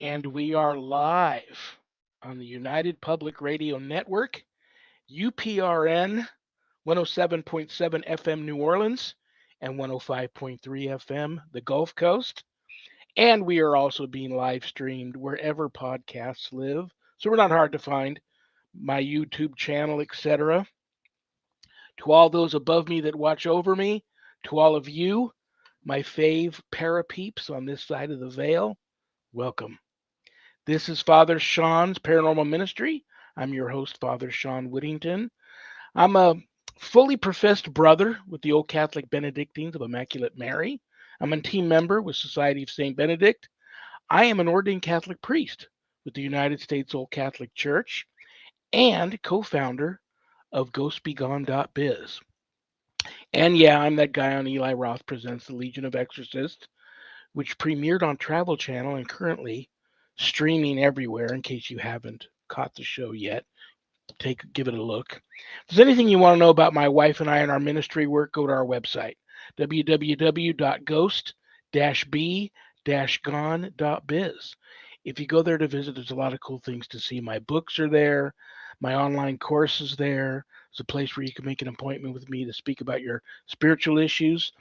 And we are live on the United Public Radio Network, UPRN 107.7 FM New Orleans and 105.3 FM the Gulf Coast. And we are also being live streamed wherever podcasts live. So we're not hard to find. My YouTube channel, etc. To all those above me that watch over me, to all of you, my fave parapeeps on this side of the veil, welcome. This is Father Shawn's Paranormal Ministry. I'm your host, Father Shawn Whittington. I'm a fully professed brother with the Old Catholic Benedictines of Immaculate Mary. I'm a team member with Society of St. Benedict. I am an ordained Catholic priest with the United States Old Catholic Church and co-founder of GhostBeGone.biz. And yeah, I'm that guy on Eli Roth Presents The Legion of Exorcists, which premiered on Travel Channel and currently streaming everywhere in case you haven't caught the show yet. Give it a look. If there's anything you want to know about my wife and I and our ministry work, go to our website, www.ghost-b-gone.biz. If you go there to visit, there's a lot of cool things to see. My books are there, my online course is there. It's a place where you can make an appointment with me to speak about your spiritual issues.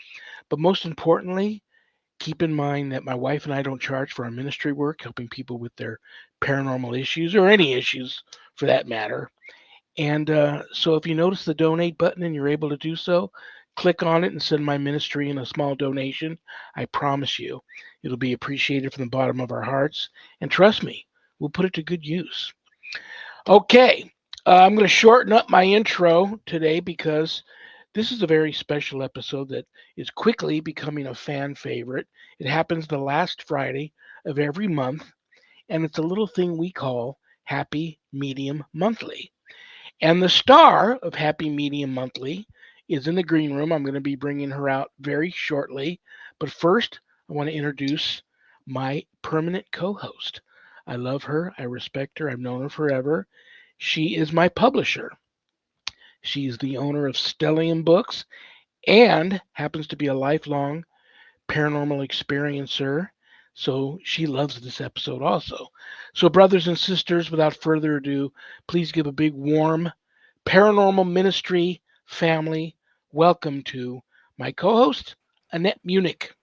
But most importantly, keep in mind that my wife and I don't charge for our ministry work, helping people with their paranormal issues or any issues for that matter. And so if you notice the donate button and you're able to do so, click on it and send my ministry in a small donation. I promise you, it'll be appreciated from the bottom of our hearts. And trust me, we'll put it to good use. Okay, I'm going to shorten up my intro today because this is a very special episode that is quickly becoming a fan favorite. It happens the last Friday of every month, and it's a little thing we call Happy Medium Monthly. And the star of Happy Medium Monthly is in the green room. I'm going to be bringing her out very shortly. But first, I want to introduce my permanent co host. I love her. I respect her. I've known her forever. She is my publisher. She's the owner of Stellium Books and happens to be a lifelong paranormal experiencer. So she loves this episode also. So, brothers and sisters, without further ado, please give a big warm paranormal ministry family welcome to my co host, Annette Munich.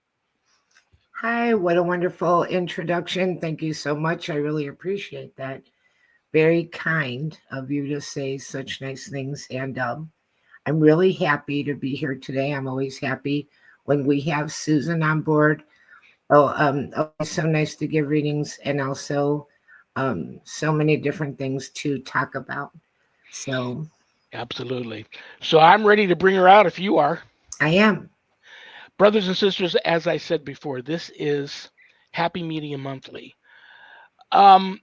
Hi, what a wonderful introduction. Thank you so much. I really appreciate that. Very kind of you to say such nice things. And I'm really happy to be here today. I'm always happy when we have Susan on board. Always so nice to give readings and also so many different things to talk about. So Absolutely. So I'm ready to bring her out if you are. I am. Brothers and sisters, as I said before, this is Happy Medium Monthly. I'm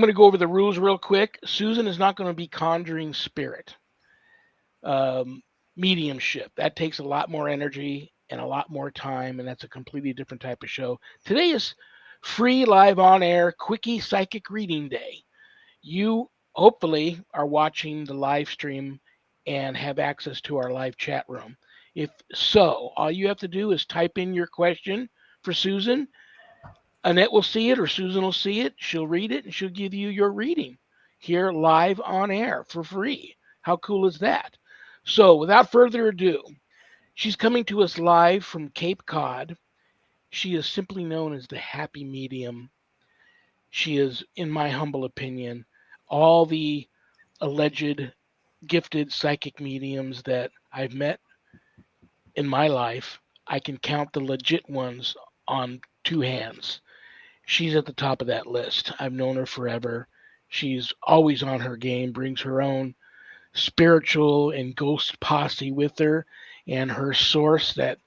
going to go over the rules real quick. Susan is not going to be conjuring spirit. Mediumship. That takes a lot more energy and a lot more time, and that's a completely different type of show. Today is free live on air quickie psychic reading day. You hopefully are watching the live stream and have access to our live chat room. If so, all you have to do is type in your question for Susan. Annette will see it or Susan will see it. She'll read it and she'll give you your reading here live on air for free. How cool is that? So, without further ado, she's coming to us live from Cape Cod. She is simply known as the Happy Medium. She is, in my humble opinion, all the alleged gifted psychic mediums that I've met in my life. I can count the legit ones on two hands. She's at the top of that list. I've known her forever. She's always on her game, brings her own spiritual and ghost posse with her, and her source that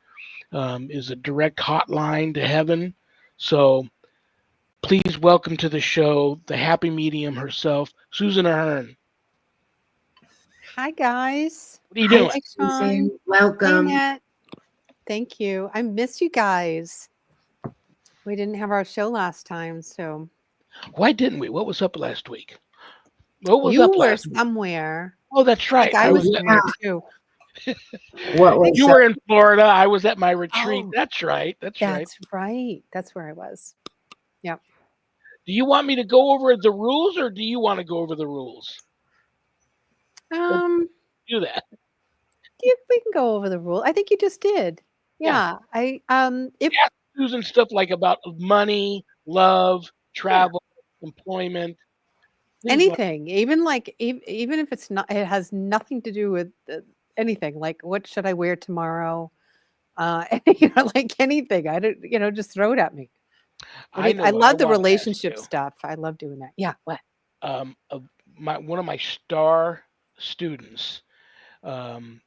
is a direct hotline to heaven. So please welcome to the show the happy medium herself, Susan Ahearn. Hi, guys. What are you Hi, doing? Hi, Susan. Shawn. Welcome. Hey, Matt. Thank you. I miss you guys. We didn't have our show last time, so Why didn't we? What was up last week? What was you up were last week? somewhere. Oh, that's right. Like I was Yeah. there too. What was You were in Florida. I was at my retreat. Oh, That's right. That's right. that's right. That's where I was. Yep. Do you want me to go over the rules, or do you want to go over the rules? Or Um, do that. we can go over the rule. I think you just did. Yeah. Yeah. If Ask Susan stuff like about money, love, yeah, travel, employment, things like. anything, even like even if it's not, it has nothing to do with anything. Like, what should I wear tomorrow? Like anything. I don't, just throw it at me. What do I you, know I what I love the want to ask relationship you. stuff. I love doing that. Yeah. What? One of my star students, um,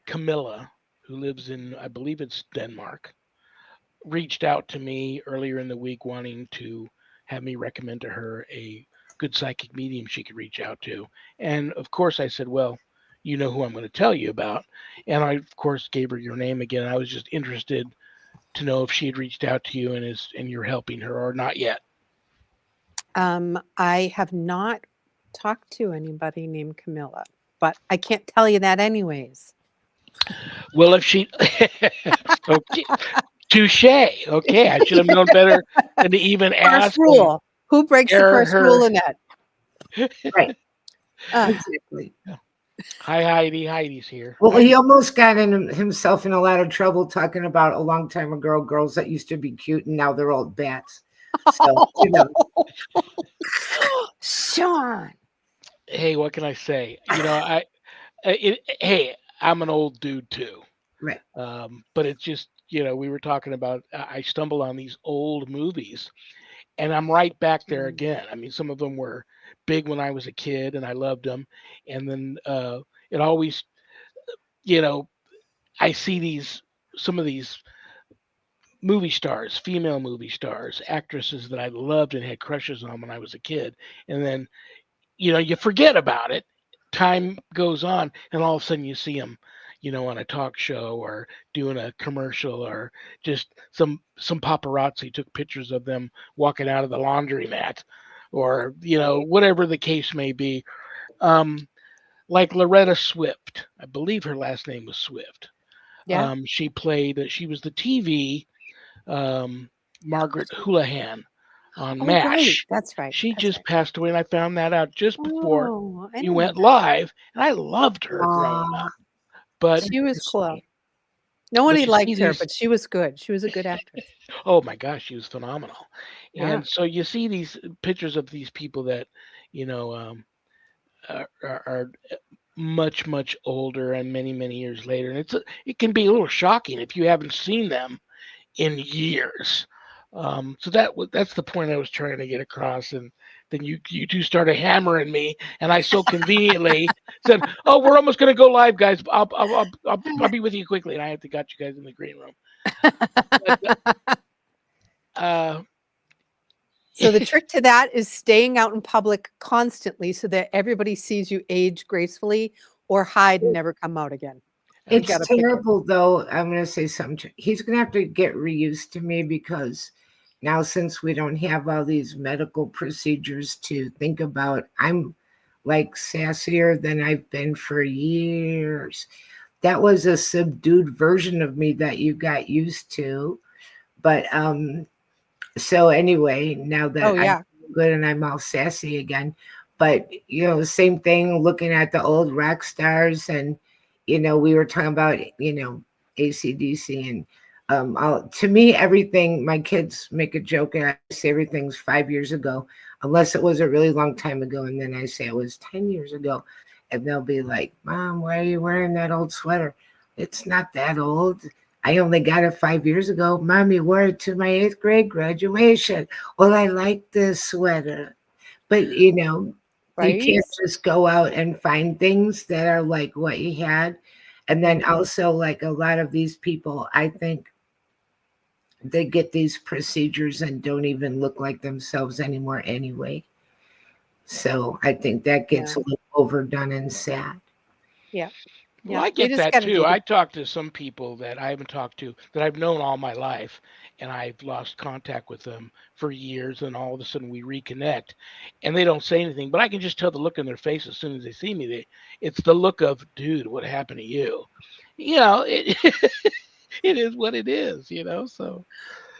Camilla, who lives in, I believe it's Denmark, reached out to me earlier in the week wanting to have me recommend to her a good psychic medium she could reach out to. And of course, I said, well, you know who I'm going to tell you about. And I, of course, gave her your name again. I was just interested to know if she had reached out to you and you're helping her or not yet. I have not talked to anybody named Camilla, but I can't tell you that anyways. Well, if she, okay, touche. Okay, I should have known better than to even First ask and rule. Who breaks the scare first rule, her. Annette? Right. Uh, Exactly. Hi, Heidi. Heidi's here. Well, he Heidi. almost got himself in a lot of trouble talking about a long time ago girls that used to be cute and now they're old bats. So, Shawn. Hey, what can I say? Hey, I'm an old dude too. right. But it's just, we were talking about, I stumble on these old movies and I'm right back there Mm. again. I mean, some of them were big when I was a kid and I loved them. And then it always, you know, I see some of these movie stars, female movie stars, actresses that I loved and had crushes on when I was a kid. And then, you forget about it. Time goes on, and all of a sudden you see them, on a talk show or doing a commercial, or just some paparazzi took pictures of them walking out of the laundromat, or Right. whatever the case may be. Um, like Loretta Swift, I believe her last name was Swift. Yeah. She was the TV um, Margaret Houlihan on Oh, right. MASH. That's right. She That's just right. passed away, and I found that out just before Oh, I you didn't know went that. live, and I loved her growing Aw, up. But She was cool. interesting. Nobody you see liked her, these, but she was good. She was a good actress. oh my gosh, she was phenomenal. Yeah. And so you see these pictures of these people that you know are much much older and many many years later, and it can be a little shocking if you haven't seen them in years. So that's the point I was trying to get across, and then you two started hammering me, and I so conveniently said, "Oh, we're almost going to go live, guys. I'll be with you quickly," and I had to got you guys in the green room. But uh, So the trick to that is staying out in public constantly so that everybody sees you age gracefully, or hide and never come out again. You It's got to pick it. terrible, though. I'm going to say something. He's going to have to get reused to me because now, since we don't have all these medical procedures to think about, I'm like sassier than I've been for years. That was a subdued version of me that you got used to. But so anyway, now Oh, that I'm yeah. good and I'm all sassy again, but same thing looking at the old rock stars, and we were talking about ACDC, and to me everything, my kids make a joke and I say everything's 5 years ago, unless it was a really long time ago, and then I say it was 10 years ago, and they'll be like, Mom, why are you wearing that old sweater? It's not that old. I only got it 5 years ago. Mommy wore it to my 8th grade graduation. Well, I like this sweater. But, you Right. can't just go out and find things that are like what you had. And then Mhm. also, like a lot of these people, I think they get these procedures and don't even look like themselves anymore anyway. So I think that gets Yeah. a little overdone and sad. Yeah. well, Yeah. I They get just that got to do too. the I talk to some people that I haven't talked to that I've known all my life, and I've lost contact with them for years, and all of a sudden we reconnect, and they don't say anything, but I can just tell the look in their face as soon as they see me. It's the look of, dude, what happened to you? It it is what it is. So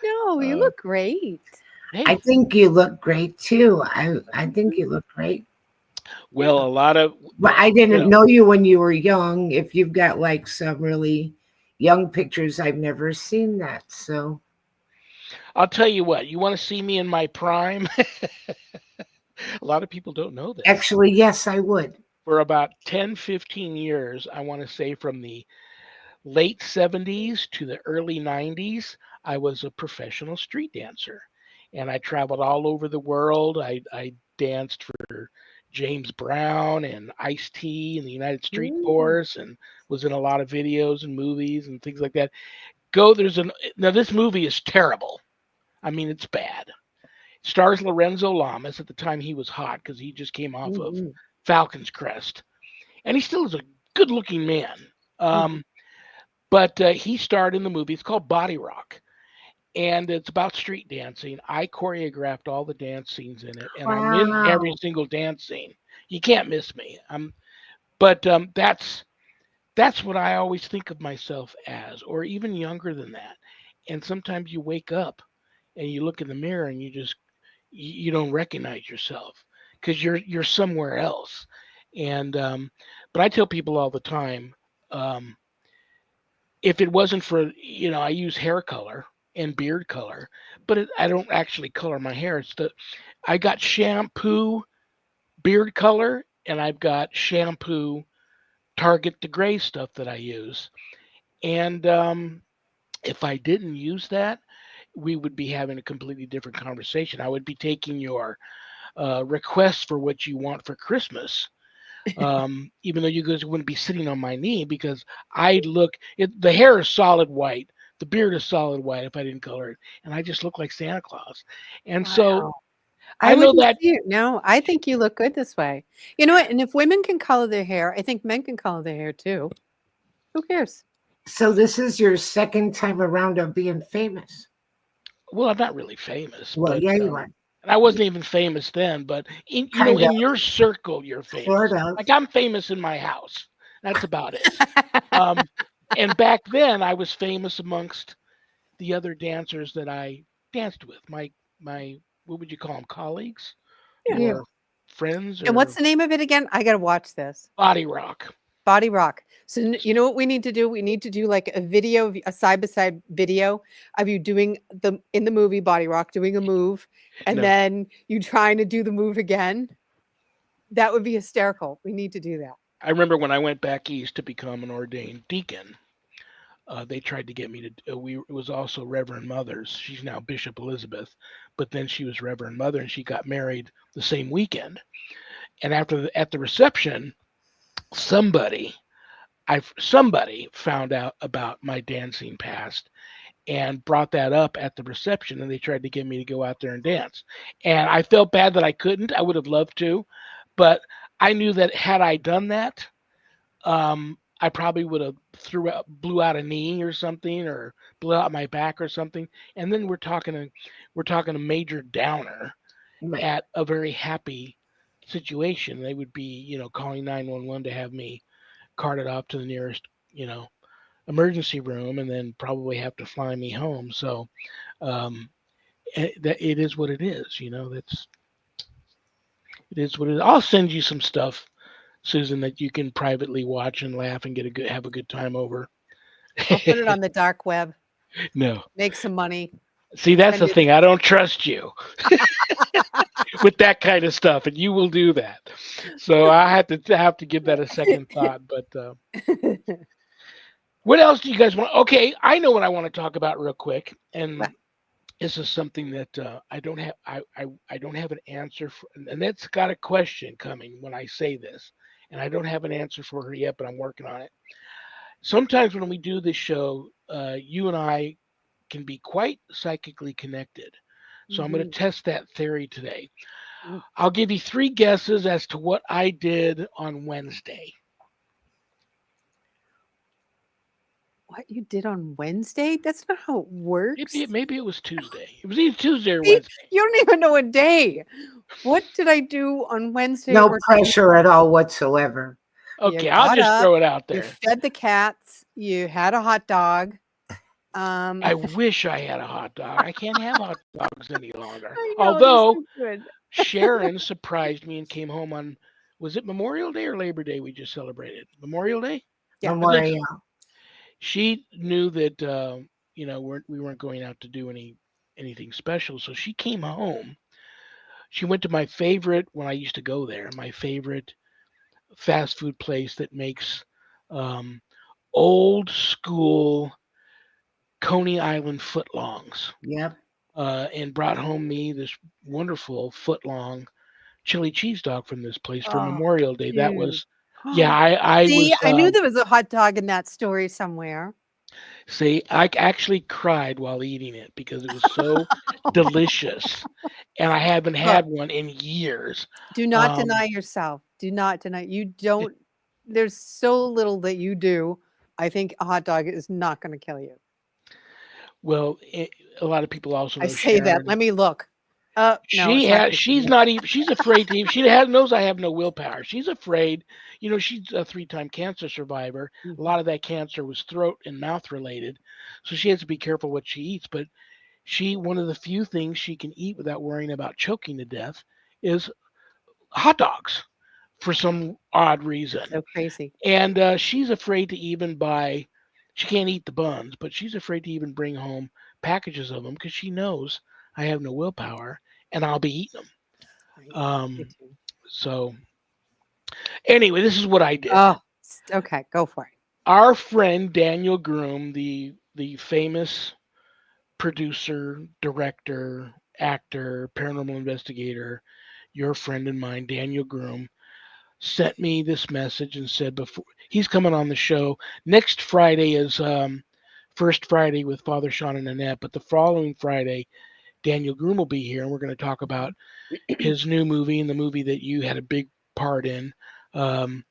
No, you uh, look great. Hey, I think you look great too. I think you look great. well, a lot of But I didn't know, know you when you were young. If you've got like some really young pictures, I've never seen that. So I'll tell you what. You want to see me in my prime? A lot of people don't know this. actually, yes, I would. For about 10, 15 years, I want to say from the late 70s to the early 90s, I was a professional street dancer. And I traveled all over the world. I danced for James Brown and Ice-T and the United Street Mm. Force and was in a lot of videos and movies and things like that. Go, there's an, now this movie is terrible. I mean, it's bad. Stars Lorenzo Lamas. At the time he was hot because he just came off of Mhm. Falcon's Crest. And he still is a good looking man. Mhm. But he starred in the movie. It's called Body Rock, and it's about street dancing. I choreographed all the dance scenes in it, and I'm in every Wow. single dance scene. You can't miss me. But that's what I always think of myself as, or even younger than that. And sometimes you wake up and you look in the mirror and you don't recognize yourself because you're somewhere else. And but I tell people all the time, um, if it wasn't for, I use hair color and beard color, but I don't actually color my hair. I got shampoo beard color and I've got shampoo Target the Gray stuff that I use. And if I didn't use that, we would be having a completely different conversation. I would be taking your requests for what you want for Christmas, even though you guys wouldn't be sitting on my knee because the hair is solid white, the beard is solid white if I didn't color it, and I just look like Santa Claus. And so Wow. I I know wouldn't that see it. No, I think you look good this way. You know what? And if women can color their hair, I think men can color their hair too. Who cares? So this is your second time around of being famous. well, I'm not really famous, Well, but yeah, you are. and I wasn't even famous then, but Kind of, in your circle, you're sort famous. of. Like I'm famous in my house. That's about it. Um, and back then, I was famous amongst the other dancers that I danced with. My what would you call them? Colleagues Yeah. Yeah. or friends And what's or the name of it again? I gotta watch this. body rock. Body Rock. So you know what we need to do? We need to do like a video, a side by side video of you doing the in the movie Body Rock doing a move, and No, then you trying to do the move again. That would be hysterical. We need to do that. I remember when I went back east to become an ordained deacon. They tried to get me to. It was also Reverend Mother's. She's now Bishop Elizabeth, but then she was Reverend Mother, and she got married the same weekend. And at the reception, somebody somebody found out about my dancing past and brought that up at the reception, and they tried to get me to go out there and dance. And I felt bad that I couldn't. I would have loved to, but I knew that had I done that, I probably would have blew out a knee or something, or blew out my back or something. And then we're talking a major downer Right. at a very happy situation. They would be, calling 911 to have me carted off to the nearest, emergency room, and then probably have to fly me home. So um, it is what it is. It is what it is. I'll send you some stuff, Susan, that you can privately watch and laugh and have a good time over. I'll put it on the dark web, No. make some money, See, that's send the you thing. I don't trust you with that kind of stuff, and you will do that. So I have to give that a second thought. But the what else do you guys want? Okay, I know what I want to talk about real quick, and What? this is something that I don't have. I don't have an answer for, and that's got a question coming when I say this, and I don't have an answer for her yet, but I'm working on it. Sometimes when we do this show, you and I can be quite psychically connected. So I'm going to Mhm. test that theory today. Mm. I'll give you three guesses as to what I did on Wednesday. What you did on Wednesday? That's not how it Maybe works. maybe it was Tuesday. It was either Tuesday or See, Wednesday. you don't even know a day. What did I do on Wednesday No or pressure Tuesday? at all whatsoever. You Okay, I'll got just up, throw it out you there. fed the cats, you had a hot dog, Um, I wish I had a hot dog. I can't have hot dogs any longer. I know they're Although so good. Sharon surprised me and came home on, was it Memorial Day or Labor Day we just celebrated? Memorial Day? Yeah. I think Memorial. she knew that we weren't going out to do anything special, so she came home. She went to my favorite when I used to go there. My favorite fast food place that makes um, old school Coney Island footlongs, Yep. and brought home me this wonderful footlong chili cheese dog from this place for Oh, Memorial Day. That cute. was, yeah, I See, was. I knew there was a hot dog in that story somewhere. See, I actually cried while eating it because it was so delicious, and I haven't Look, had one in years. do not Um, deny yourself. Do not deny. You don't. There's so little that you do. I think a hot dog is not going to kill you. well, a lot of people also I know say that. Sharon. Let me look. No, She it's not has. going to kill She's you. not even. She's afraid to. She has, knows I have no willpower. She's afraid. She's a three-time cancer survivor. A Mhm. lot of that cancer was throat and mouth related, so she has to be careful what she eats. But one of the few things she can eat without worrying about choking to death is hot dogs for some odd reason. So crazy. And she's afraid to even buy. She can't eat the buns, but she's afraid to even bring home packages of them because she knows I have no willpower and I'll be eating them. Right. Me Um, too. so anyway, this is what I did. Oh, okay. Go for it. Our friend Daniel Groom, the famous producer, director, actor, paranormal investigator, your friend and mine, Daniel Groom, sent me this message and said before he's coming on the show next Friday is first Friday with Father Shawn and Annette, but the following Friday Daniel Groom will be here and we're going to talk about his new movie and the movie that you had a big part in, um,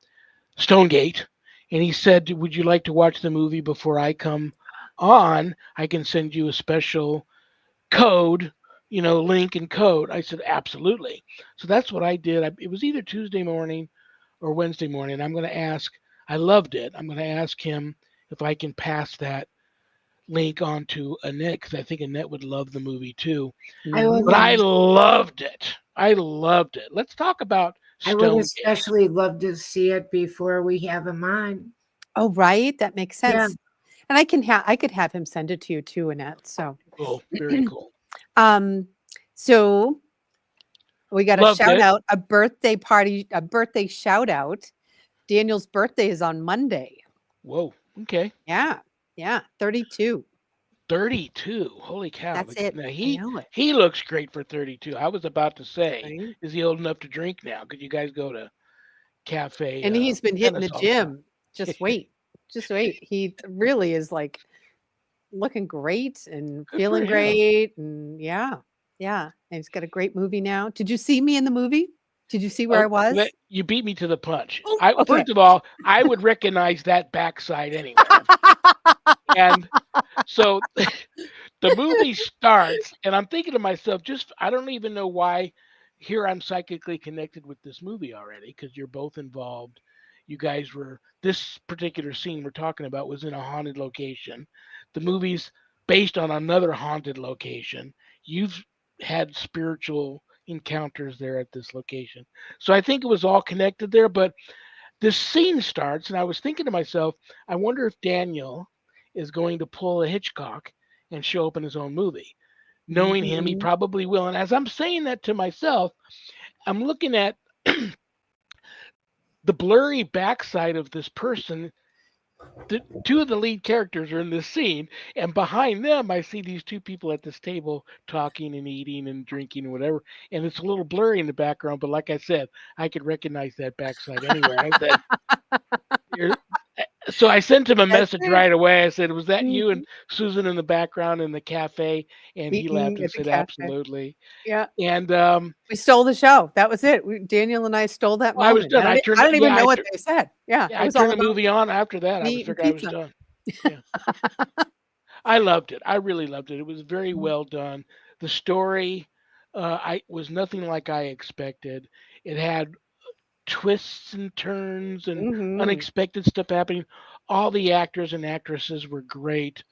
Stonegate. And he said, "Would you like to watch the movie before I come on? I can send you a special code, link and code." I said, "Absolutely." So that's what I did. It was either Tuesday morning or Wednesday morning. I'm going to ask. I loved it. I'm going to ask him if I can pass that link on to Annette because I think Annette would love the movie too. I would But Mhm. I love. loved it. I loved it. Let's talk about I would Stonegate. especially love to see it before we have him on. Oh, right. That makes Yeah. sense. And I could have him send it to you too, Annette. So, Cool. Very cool. um, so we got a Loved shout it. out, a birthday party, a birthday shout out. Daniel's birthday is on Monday. Whoa. Okay. Yeah. Yeah. 32. 32. Holy cow. That's it. Now I he know it. he looks great for 32. I was about to say, Right. is he old enough to drink now? Could you guys go to Cafe And he's been hitting the Tennis all the time? gym. Just wait. Just wait. He really is like looking great and Good for feeling him. great. And yeah. Yeah. And he's got a great movie now. Did you see me in the movie? Did you see where I was? You beat me to the punch. Oh, I okay. first of all, I would recognize that backside anywhere. And so the movie starts, and I'm thinking to myself, just I don't even know why. Here I'm psychically connected with this movie already because you're both involved. You guys were this particular scene we're talking about was in a haunted location. The movie's based on another haunted location. You've had spiritual encounters there at this location. So I think it was all connected there, but this scene starts, and I was thinking to myself, I wonder if Daniel is going to pull a Hitchcock and show up in his own movie. Knowing him, he Mhm. probably will. And as I'm saying that to myself, I'm looking at the blurry backside of this person. Two of the lead characters are in this scene, and behind them, I see these two people at this table talking and eating and drinking and whatever. And it's a little blurry in the background, but like I said, I could recognize that backside anywhere. I said, "You're So I sent him a That's message it. right away. I said, "Was that you and Mhm. Susan in the background in the cafe?" And he laughed Eating and at the said, cafe. "Absolutely." Yeah. And We stole the show. That was it. Daniel and I stole that well, I was moment. done. I don't even know what they said. Yeah. Yeah, It I was turned all the about movie on. After that, I me was eating figured I was pizza. done. Yeah, I loved it. I really loved it. It was very Mhm. well done. The story, I was nothing like I expected. It had twists and turns and Mhm. unexpected stuff happening. All the actors and actresses were great.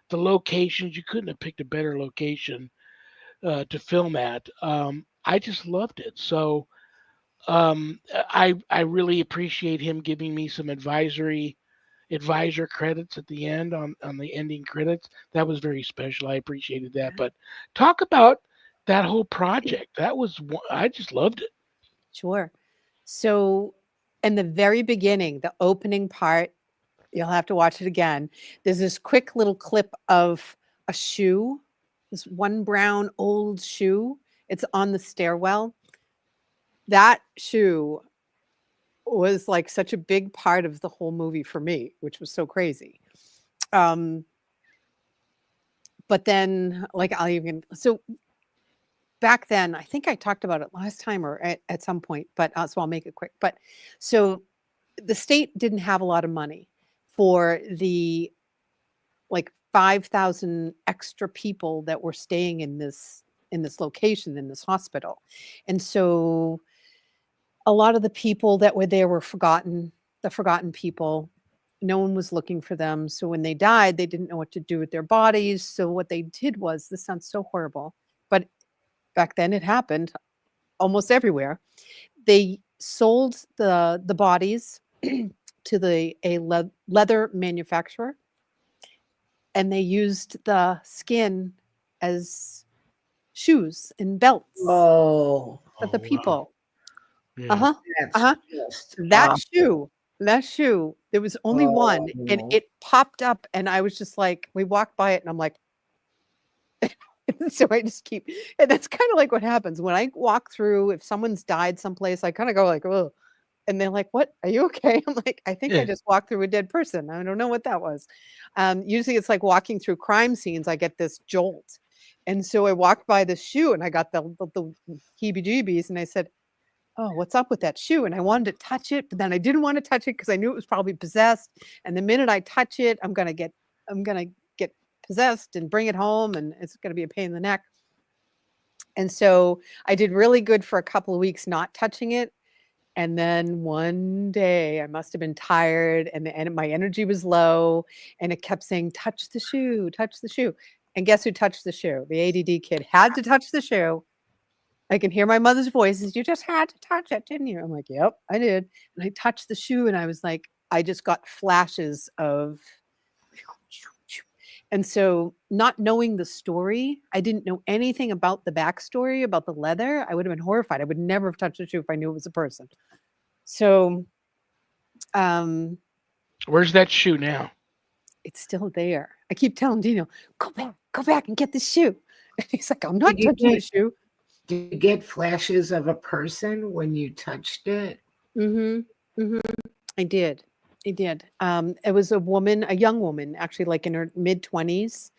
the locations. You couldn't have picked a better location to film at. I just loved it. So I really appreciate him giving me some advisor credits at the end on the ending credits. That was very special. I appreciated that. But talk about that whole project. I just loved it. Sure. So, in the very beginning, the opening part, you'll have to watch it again. There's this quick little clip of a shoe, this one brown old shoe. It's on the stairwell. That shoe was like such a big part of the whole movie for me, which was so crazy. Um, but then, like, so back then, I think I talked about it last time or at some point, but so I'll make it quick. But so the state didn't have a lot of money for the like 5,000 extra people that were staying in this location, in this hospital. And so a lot of the people that were there were the forgotten people. No one was looking for them. So when they died, they didn't know what to do with their bodies. So what they did was, this sounds so horrible, but back then it happened almost everywhere. They sold the bodies to leather manufacturer, and they used the skin as shoes and belts Oh, for the Oh wow. people. Yeah. Uh-huh. that's Uh-huh. just That awful. shoe, there was only one, and Oh, it popped up, and I was just like, we walked by it, and I'm like, so I just keep, and that's kind of like what happens when I walk through. If someone's died someplace, I kind of go like, oh, and they're like, "What? Are you okay?" I'm like, "I think I Yeah. just walked through a dead person. I don't know what that was." Usually, it's like walking through crime scenes. I get this jolt, and so I walked by the shoe, and I got the heebie-jeebies, and I said, "Oh, what's up with that shoe?" And I wanted to touch it, but then I didn't want to touch it because I knew it was probably possessed. And the minute I touch it, I'm gonna get possessed and bring it home, and it's gonna be a pain in the neck. And so I did really good for a couple of weeks not touching it. And then one day I must have been tired, and my energy was low, and it kept saying, touch the shoe, touch the shoe. And guess who touched the shoe? The ADD kid had to touch the shoe. I can hear my mother's voices. You just had to touch it, didn't you? I'm like, yep, I did. And I touched the shoe, and I was like, I just got flashes of. And so, not knowing the story, I didn't know anything about the backstory, about the leather. I would have been horrified. I would never have touched the shoe if I knew it was a person. So, um, Where's that shoe now? it's still there. I keep telling Dino, go back and get the shoe. And he's like, I'm not did you touching the get shoe. did you get flashes of a person when you touched it? Mm-hmm. Mm-hmm. I did. I did. It was a young woman, actually, like in her mid-20s,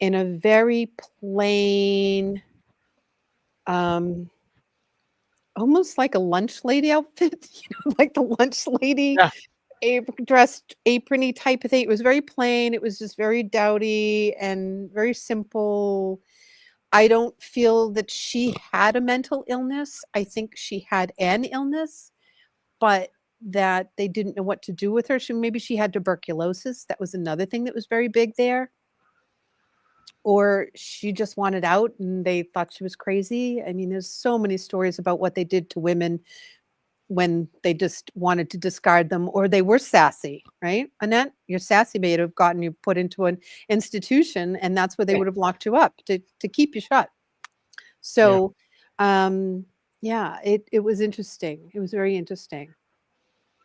in a very plain, um, almost like a lunch lady outfit, like the lunch lady Yeah. dressed aprony type of thing. It was very plain. It was just very dowdy and very simple. I don't feel that she had a mental illness. I think she had an illness, but that they didn't know what to do with her. Maybe she had tuberculosis. That was another thing that was very big there. Or she just wanted out and they thought she was crazy. I mean, there's so many stories about what they did to women when they just wanted to discard them, or they were sassy, right? Annette, you're sassy may have gotten you put into an institution, and that's where they would have locked you up to keep you shut. Yeah. So, yeah, it was interesting. It was very interesting.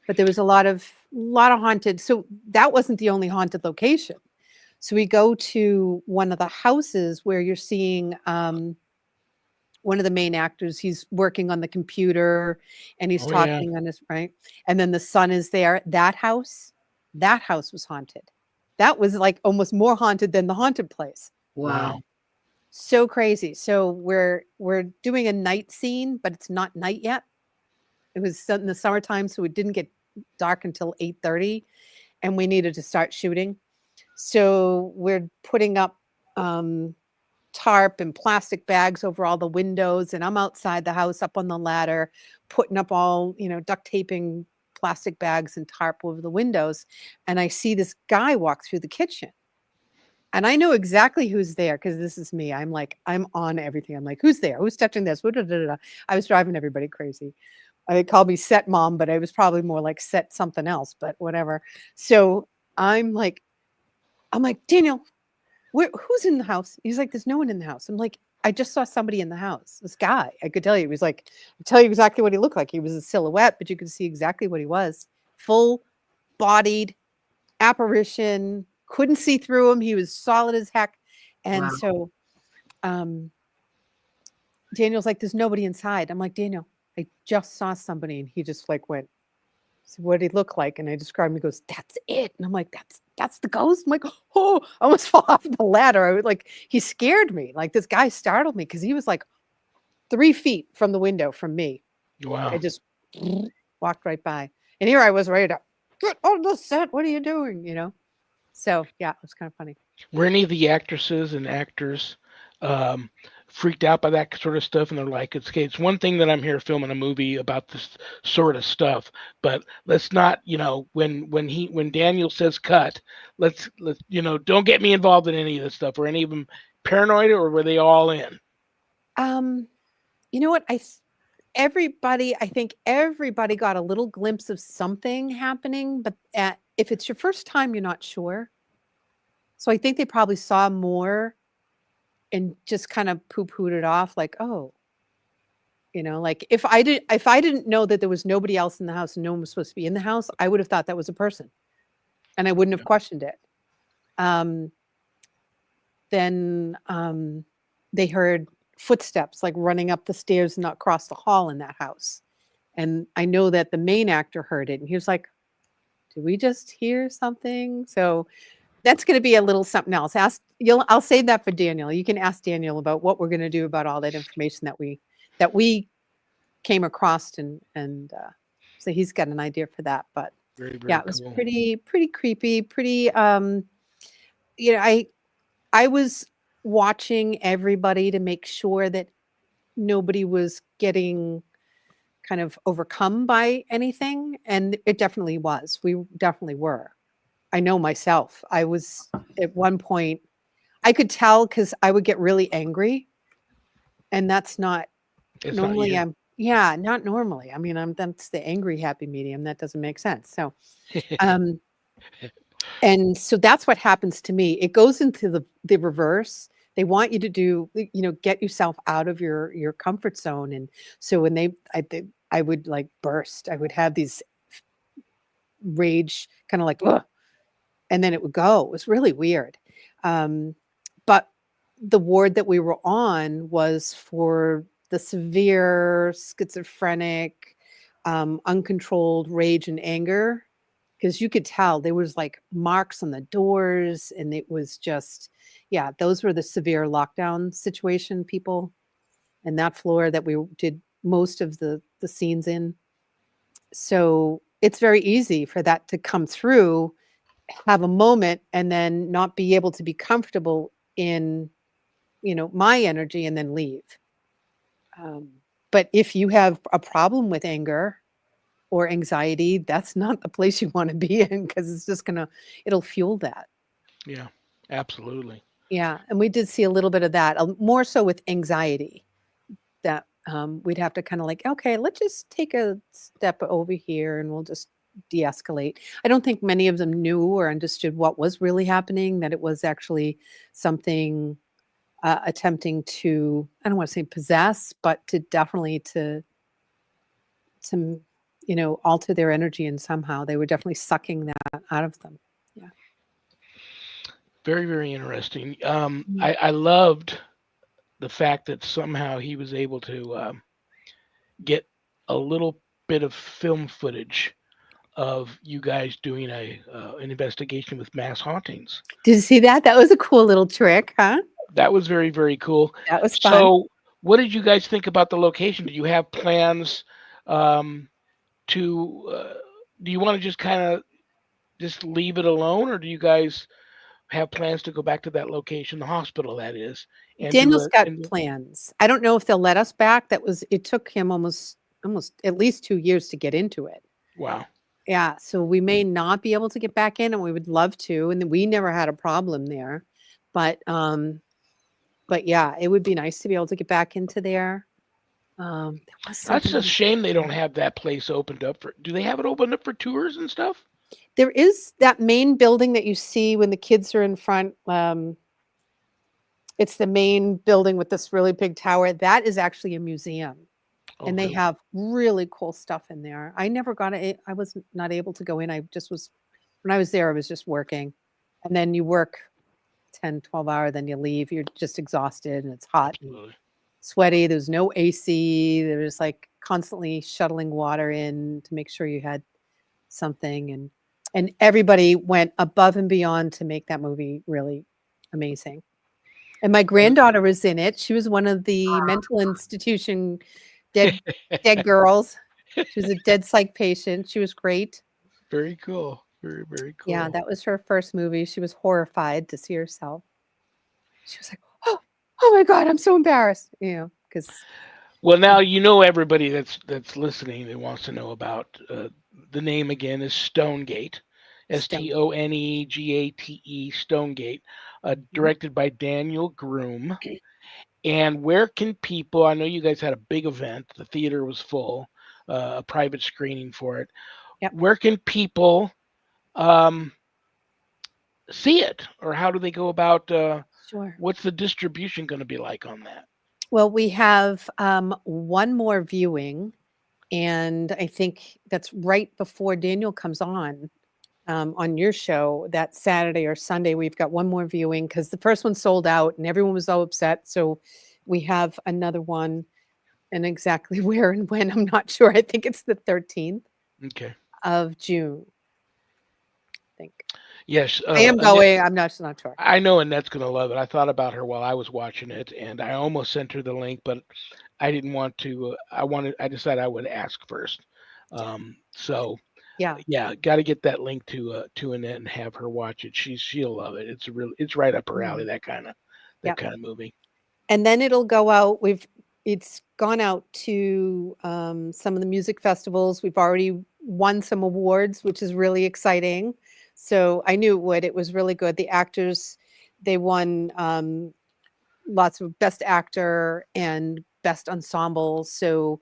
But there was a lot of haunted. So that wasn't the only haunted location. So we go to one of the houses where you're seeing one of the main actors. He's working on the computer and he's Oh yeah. talking on his right. And then the son is there. That house was haunted. That was like almost more haunted than the haunted place. Wow. Wow. So crazy. So we're doing a night scene, but it's not night yet. It was in the summertime, so it didn't get dark until 8:30, and we needed to start shooting. So we're putting up tarp and plastic bags over all the windows, and I'm outside the house up on the ladder, putting up all, duct taping plastic bags and tarp over the windows. And I see this guy walk through the kitchen. And I know exactly who's there because this is me. I'm like, I'm on everything. I'm like, who's there? Who's touching this? I was driving everybody crazy. They called me set mom, but I was probably more like set something else, but whatever. So I'm like, Daniel, who's in the house? He's like, there's no one in the house. I'm like, I just saw somebody in the house. This guy, I could tell you. He was like, I tell you exactly what he looked like. He was a silhouette, but you could see exactly what he was. Full bodied apparition. Couldn't see through him. He was solid as heck. And Wow. so Daniel's like, there's nobody inside. I'm like, Daniel, I just saw somebody. And he just like went, so what did he look like? And I described him. He goes, that's it. And I'm like, that's the ghost. I'm like, oh, I almost fall off the ladder. I was like, he scared me. Like this guy startled me because he was like 3 feet from the window from me. Wow. I just walked right by. And here I was ready to get on the set. What are you doing? You know? So yeah, it was kind of funny. Were any of the actresses and actors freaked out by that sort of stuff? And they're like, it's okay. It's one thing that I'm here filming a movie about this sort of stuff, but let's not, when Daniel says cut, let's don't get me involved in any of this stuff. Were any of them paranoid, or were they all in? You know what? I think everybody got a little glimpse of something happening, but if it's your first time, you're not sure. So I think they probably saw more and just kind of poo-pooed it off like, oh, like if I didn't know that there was nobody else in the house and no one was supposed to be in the house, I would have thought that was a person and I wouldn't have questioned it. Then they heard footsteps like running up the stairs and across the hall in that house. And I know that the main actor heard it and he was like, did we just hear something? So that's going to be a little something else. I'll save that for Daniel. You can ask Daniel about what we're going to do about all that information that we came across and so he's got an idea for that. But Very, very yeah, it was cool. pretty creepy, pretty I was watching everybody to make sure that nobody was getting kind of overcome by anything, and it definitely was. We definitely were. I know myself. I was at one point, I could tell because I would get really angry, and that's not It's normally. not Not normally. I mean, that's the angry happy medium. That doesn't make sense. So, and so that's what happens to me. It goes into the reverse. They want you to do, get yourself out of your comfort zone. And so when I would like burst. I would have these rage, kind of like, ugh, and then it would go. It was really weird. But the ward that we were on was for the severe schizophrenic, uncontrolled rage and anger, because you could tell there was like marks on the doors, and it was just, yeah, those were the severe lockdown situation people, and that floor that we did most of the scenes in. So it's very easy for that to come through, have a moment, and then not be able to be comfortable in, my energy and then leave. But if you have a problem with anger or anxiety, that's not the place you want to be in, because it's just it'll fuel that. Yeah, absolutely. Yeah. And we did see a little bit of that, more so with anxiety, that we'd have to kind of like, okay, let's just take a step over here and we'll just de-escalate. I don't think many of them knew or understood what was really happening, that it was actually something attempting to, I don't want to say possess, but to definitely to alter their energy, and somehow they were definitely sucking that out of them. Yeah. Very, very interesting. Mhm. I loved the fact that somehow he was able to get a little bit of film footage of you guys doing an investigation with mass hauntings. Did you see that? That was a cool little trick, huh? That was very, very cool. That was fun. So, what did you guys think about the location? Did you have plans to? Do you want to just kind of just leave it alone, or do you guys have plans to go back to that location, the hospital that is, and do Daniel's it? got plans. I don't know if they'll let us back. It took him almost at least 2 years to get into it. Wow. Yeah, so we may not be able to get back in, and we would love to. And we never had a problem there, But yeah, it would be nice to be able to get back into there. There was That's something a else. shame they don't have that place opened up for. Do they have it opened up for tours and stuff? There is that main building that you see when the kids are in front. It's the main building with this really big tower. That is actually a museum, Oh, and they really? have really cool stuff in there. I never got it. I was not able to go in. I just was when I was there. I was just working, and then you work 10, 12 hours, then you leave. You're just exhausted, and it's hot and Absolutely. sweaty. There's no AC. There's like constantly shuttling water in to make sure you had something, and everybody went above and beyond to make that movie really amazing. And my Well, granddaughter was in it. She was one of the mental institution dead girls. She was a dead psych patient. She was great. very cool. Very, very Yeah, cool. that was her first movie. She was horrified to see herself. She was like, oh my God, I'm so embarrassed. Because Well, now you know everybody that's listening that wants to know about the name again is Stonegate, stone. Stonegate, Stonegate, Mhm. directed by Daniel Groom. And where can people? I know you guys had a big event. The theater was full, a private screening for it. Yep, Where can people um, see it, or how do they go about? sure. What's the distribution going to be like on that? Well, we have one more viewing, and I think that's right before Daniel comes on your show that Saturday or Sunday. We've got one more viewing because the first one sold out and everyone was so upset. So we have another one, and exactly where and when, I'm not sure. I think it's the 13th Okay. of June, I think. Yes. I am going. I'm not sure. I know Annette's gonna love it. I thought about her while I was watching it, and I almost sent her the link, but I didn't want to. I decided I would ask first. So Yeah. yeah, got to get that link to Annette and have her watch it. She'll love it. It's right up her alley. Mm, That yeah. kind of movie. And then it'll go out. It's gone out to some of the music festivals. We've already won some awards, which is really exciting. So I knew it would. It was really good. The actors, they won lots of best actor and best ensemble. So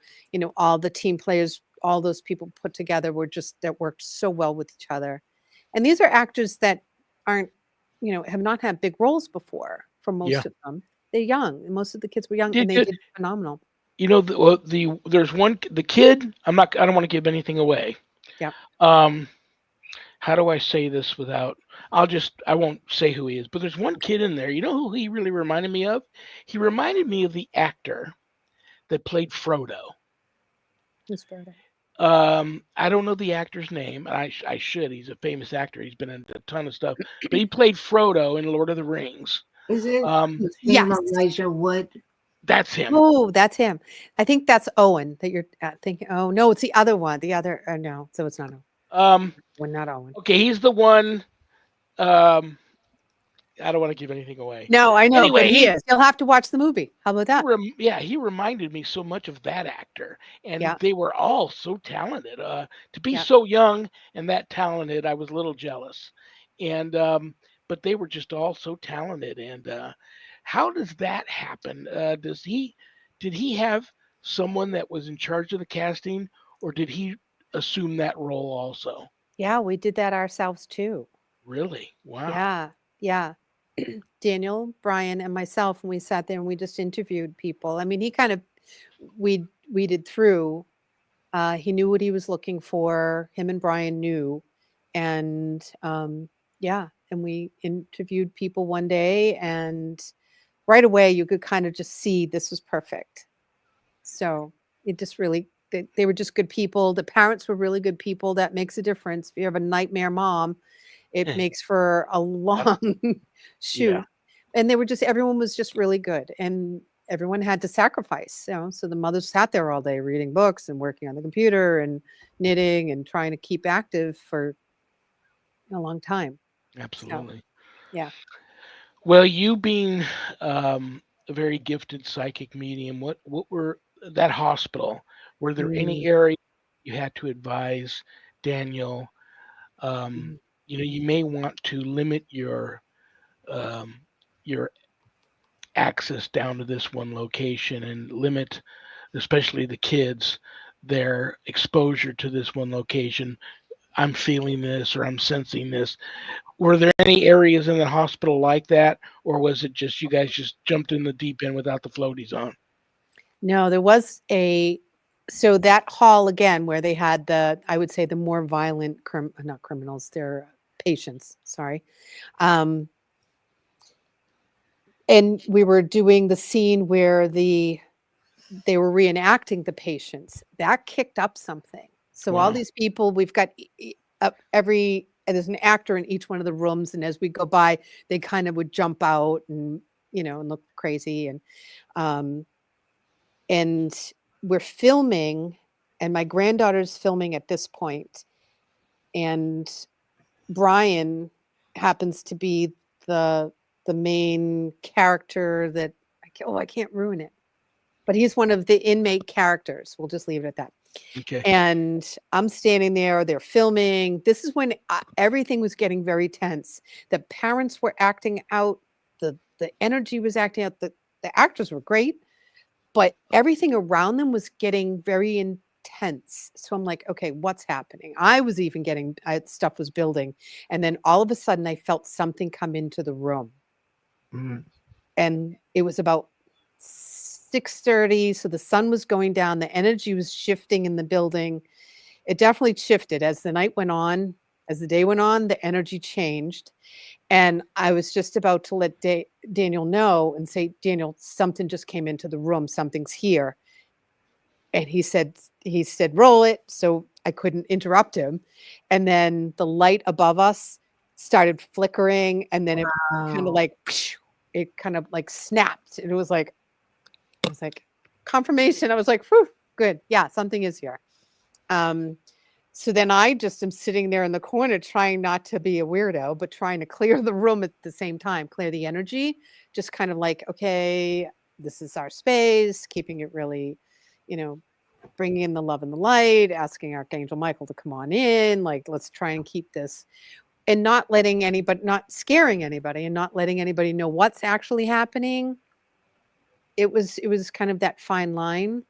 all the team players, all those people put together were just that worked so well with each other. And these are actors that aren't, have not had big roles before for Yeah. most of them. They're young, and most of the kids were young, and Did, they did did phenomenal. there's one the kid. I don't want to give anything away. Yep. Um, how do I say this without? I won't say who he is, but there's one kid in there. You know who he really reminded me of? He reminded me of the actor that played Frodo. Who's Frodo? I don't know the actor's name. I should. He's a famous actor. He's been in a ton of stuff, but he played Frodo in Lord of the Rings. Isn't Um, his name Yes. Elijah Wood? that's him. Oh, that's him. I think that's Owen that you're thinking. Oh no, it's the other one. The other. No, so it's not Owen. Um, Well, not Owen. okay, he's the one. Um, I don't want to give anything away. No, I know, but Anyway, he is. You'll have to watch the movie. How about that? he reminded me so much of that actor, and Yeah, they were all so talented. To be yeah. so young and that talented, I was a little jealous. And but they were just all so talented. And how does that happen? Did he have someone that was in charge of the casting, or did he assume that role also? Yeah, we did that ourselves too. Really? Wow. Yeah, yeah. Daniel, Brian, and myself, and we sat there and we just interviewed people. I mean, he kind of weeded through. He knew what he was looking for. Him and Brian knew, and yeah, and we interviewed people one day, and right away you could kind of just see this was perfect. So it just really they were just good people. The parents were really good people. That makes a difference. If you have a nightmare mom, it makes for a long Yeah, shoot. And they were just everyone was just really good, and everyone had to sacrifice. So the mothers sat there all day reading books and working on the computer and knitting and trying to keep active for a long time. So absolutely. yeah. Well, you being a very gifted psychic medium, what were that hospital? Were there any Mm, areas you had to advise Daniel? Um, mhm. you may want to limit um, your access down to this one location and limit, especially the kids, their exposure to this one location. I'm feeling this or I'm sensing this. Were there any areas in the hospital like that, or was it just you guys just jumped in the deep end without the floaties on? No, there was so that hall again where they had I would say the more violent, not criminals, they're patients, sorry. Um, and we were doing the scene where they were reenacting the patients. That kicked up something. So all Wow. these people, we've got and there's an actor in each one of the rooms, and as we go by, they kind of would jump out and and look crazy, um, and we're filming, and my granddaughter's filming at this point, and Brian happens to be the main character that I can't ruin it, but he's one of the inmate characters. We'll just leave it at that. Okay. And I'm standing there, they're filming. This is when everything was getting very tense. The parents were acting out, the energy was acting out, the actors were great, but everything around them was getting very intense. So I'm like, okay, what's happening? I was even getting stuff was building, and then all of a sudden I felt something come into the room. Mm. And it was about 6:30, so the sun was going down, the energy was shifting in the building. It definitely shifted as the night went on, as the day went on, the energy changed, and I was just about to let Daniel know and say, "Daniel, something just came into the room, something's here." And he said, "Roll it," so I couldn't interrupt him, and then the light above us started flickering, and then it kinda Wow. like, it kind of like snapped, and it was like confirmation. I was like, "Whew, good. Yeah, something is here." Um, so then I just am sitting there in the corner trying not to be a weirdo, but trying to clear the room at the same time, clear the energy, just kind of like, okay, this is our space, keeping it really, you know, bringing in the love and the light, asking Archangel Michael to come on in, like, let's try and keep this, and not letting anybody, not scaring anybody, and not letting anybody know what's actually happening. It was kind of that fine line.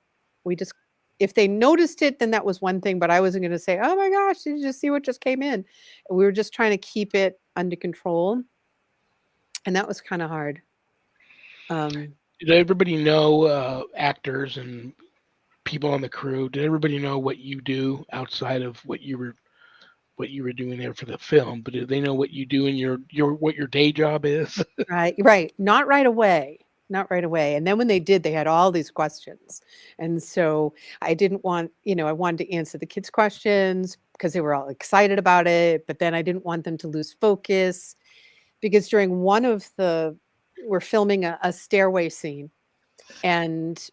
We just, if they noticed it, then that was one thing, but I wasn't gonna say, "Oh my gosh, did you just see what just came in?" We were just trying to keep it under control, and that was kinda hard. Um, Did everybody know, actors and people on the crew? Did everybody know what you do outside of what you were doing there for the film? But did they know what you do in your what your day job is? right, not right away, not right away, and then when they did, they had all these questions, and so I didn't want, I wanted to answer the kids' questions because they were all excited about it, but then I didn't want them to lose focus. Because during one of we're filming a stairway scene, and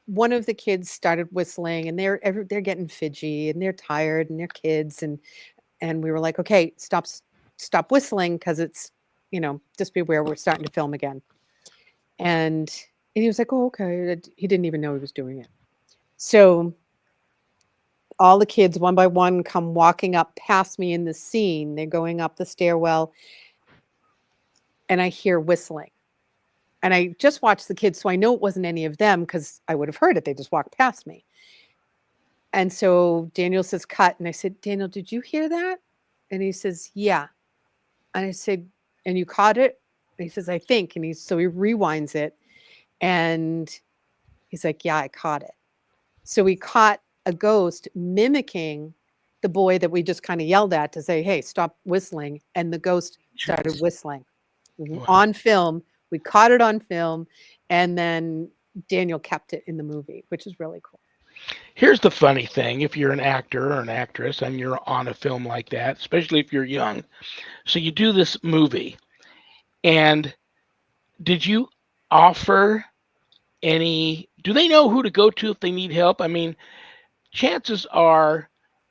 one of the kids started whistling, and they're getting fidgy, and they're tired, and they're kids, and we were like, okay, stop whistling, because it's, just be aware we're starting to film again. And he was like, oh, okay. He didn't even know he was doing it. So all the kids one by one come walking up past me in the scene. They're going up the stairwell, and I hear whistling. And I just watched the kids, so I know it wasn't any of them because I would have heard it. They just walked past me. And so Daniel says, cut. And I said, Daniel, did you hear that? And he says, yeah. And I said, and you caught it? And he says, I think. And so he rewinds it. And he's like, yeah, I caught it. So we caught a ghost mimicking the boy that we just kind of yelled at to say, hey, stop whistling. And the ghost started whistling Wow. on film. We caught it on film, and then Daniel kept it in the movie, which is really cool. Here's the funny thing: if you're an actor or an actress and you're on a film like that, especially if you're young, so you do this movie, and did you offer any? Do they know who to go to if they need help? I mean, chances are,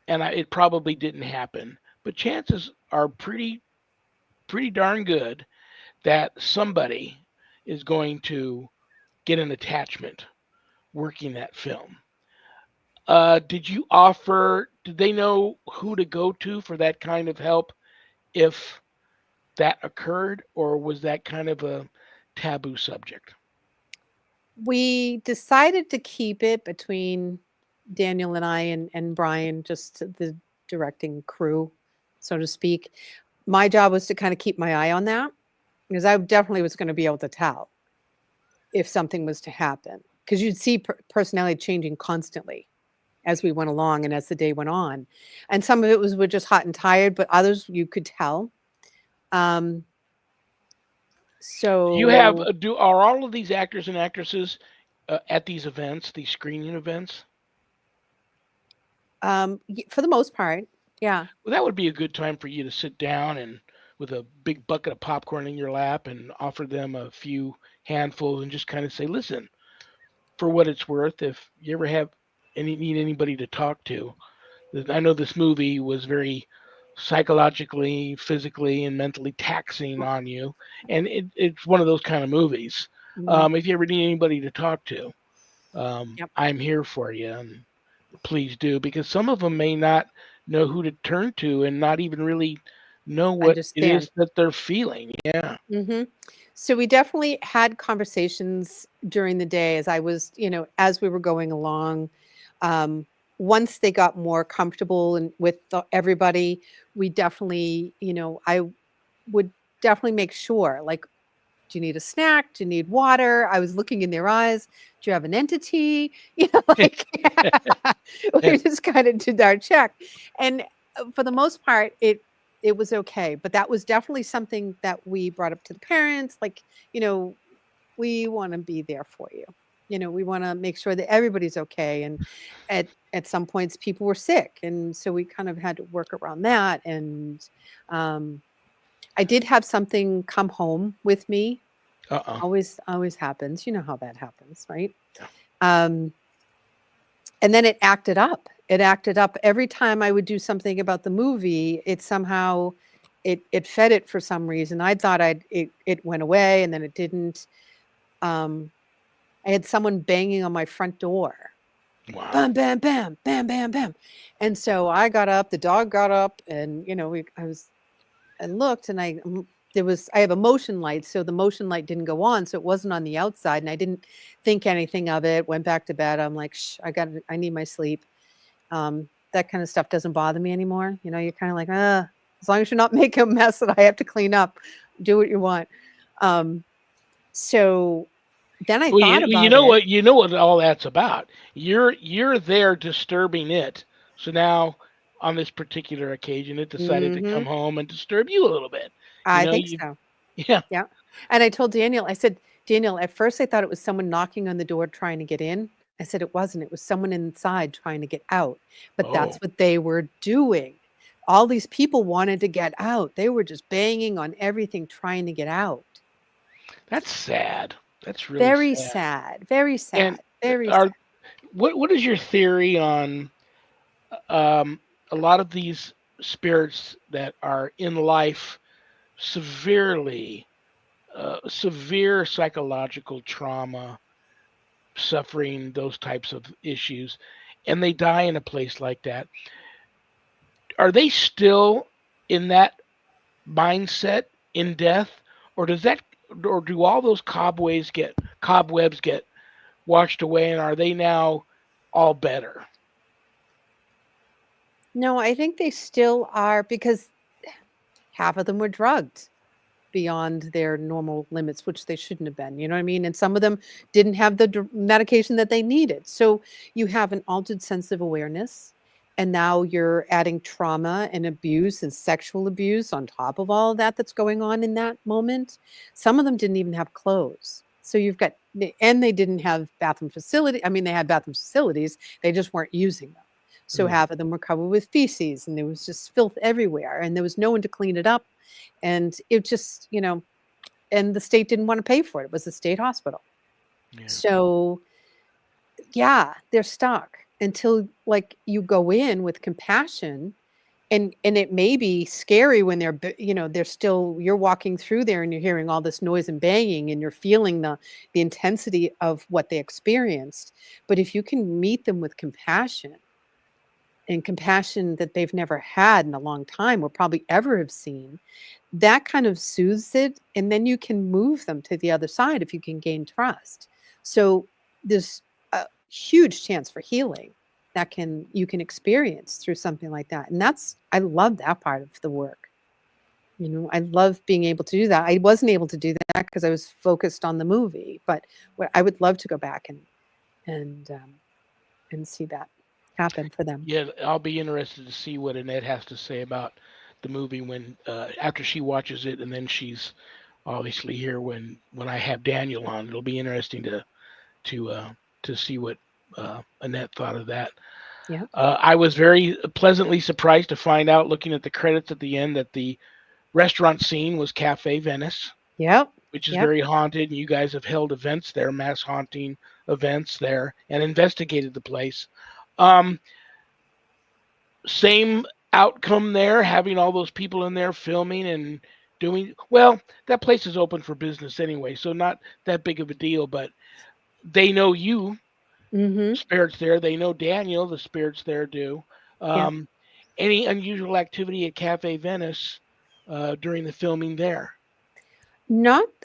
and it probably didn't happen, but chances are pretty darn good that somebody is going to get an attachment working that film. Did you offer? Did they know who to go to for that kind of help if that occurred, or was that kind of a taboo subject? We decided to keep it between Daniel and I and Brian, just the directing crew, so to speak. My job was to kind of keep my eye on that because I definitely was going to be able to tell if something was to happen because you'd see personality changing constantly as we went along and as the day went on. And some of it was we're just hot and tired, but others you could tell. Um, You have so are all of these actors and actresses at these events, these screening events? for the most part, yeah. Well, that would be a good time for you to sit down and with a big bucket of popcorn in your lap and offer them a few handfuls and just kind of say, "Listen, for what it's worth, if you ever have need anybody to talk to, I know this movie was very psychologically, physically, and mentally taxing on you, and it's one of those kind of movies. Mhm. If you ever need anybody to talk to, Yep. I'm here for you, and please do, because some of them may not know who to turn to and not even really know what it Understand. is that they're feeling. Yeah. Hmm. So we definitely had conversations during the day as I was, as we were going along. Um, Once they got more comfortable and with everybody, we definitely, I would definitely make sure, like, do you need a snack? Do you need water? I was looking in their eyes. Do you have an entity? Like we just kind of did our check. And for the most part, it was okay. But that was definitely something that we brought up to the parents. Like, you know, we want to be there for you. We want to make sure that everybody's okay. And at some points, people were sick, and so we kind of had to work around that. And um, I did have something come home with me. Uh-uh. Always happens. You know how that happens, right? Yeah. Um, and then it acted up. It acted up every time I would do something about the movie. It somehow it fed it for some reason. I thought it went away, and then it didn't. Um, I had someone banging on my front door. Wow. Bam, bam, bam, bam, bam, bam. And so I got up, the dog got up, and I was and looked, and I have a motion light, so the motion light didn't go on, so it wasn't on the outside, and I didn't think anything of it. Went back to bed. I'm like, shh, I need my sleep. That kind of stuff doesn't bother me anymore. You're kind of like, as long as you're not making a mess that I have to clean up, do what you want. So then I Well, thought you about know it. what all that's about. You're there disturbing it. So now on this particular occasion, it decided to Hmm. come home and disturb you a little bit. You I know, think you so. yeah. Yeah. And I told Daniel, I said, Daniel, at first I thought it was someone knocking on the door trying to get in. I said it wasn't. It was someone inside trying to get out. But Oh, that's what they were doing. All these people wanted to get out. They were just banging on everything trying to get out. that's sad. That's really Very sad. sad. Very And sad. Very are sad. what is your theory on um, a lot of these spirits that are in life severely severe psychological trauma, suffering those types of issues, and they die in a place like that? Are they still in that mindset in death, or do all those cobwebs get washed away, and are they now all better? No, I think they still are because half of them were drugged beyond their normal limits, which they shouldn't have been. You know what I mean? And some of them didn't have the medication that they needed. So you have an altered sense of awareness. And now you're adding trauma and abuse and sexual abuse on top of all of that that's going on in that moment. Some of them didn't even have clothes. So you've got, and they didn't have bathroom facility. I mean, they had bathroom facilities, they just weren't using them. So Mm. half of them were covered with feces, and there was just filth everywhere, and there was no one to clean it up. And it just, and the state didn't want to pay for it. It was a state hospital. Yeah. So yeah, they're stuck until like you go in with compassion. And it may be scary when they're still, you're walking through there and you're hearing all this noise and banging and you're feeling the intensity of what they experienced. But if you can meet them with compassion, and compassion that they've never had in a long time or probably ever have seen, that kind of soothes it. And then you can move them to the other side if you can gain trust. So there's a huge chance for healing that you can experience through something like that. And I love that part of the work. I love being able to do that. I wasn't able to do that because I was focused on the movie, but I would love to go back and see that happen for them. Yeah, I'll be interested to see what Annette has to say about the movie when after she watches it, and then she's obviously here when I have Daniel on. It'll be interesting to see what Annette thought of that. Yeah. I was very pleasantly surprised to find out, looking at the credits at the end, that the restaurant scene was Cafe Venice. Yep. Which is very haunted, and you guys have held events there, mass haunting events there, and investigated the place. Same outcome there, having all those people in there filming and doing well. That place is open for business anyway, so not that big of a deal. But they know you, spirits there. They know Daniel, the spirits there do. Any unusual activity at Cafe Venice during the filming there?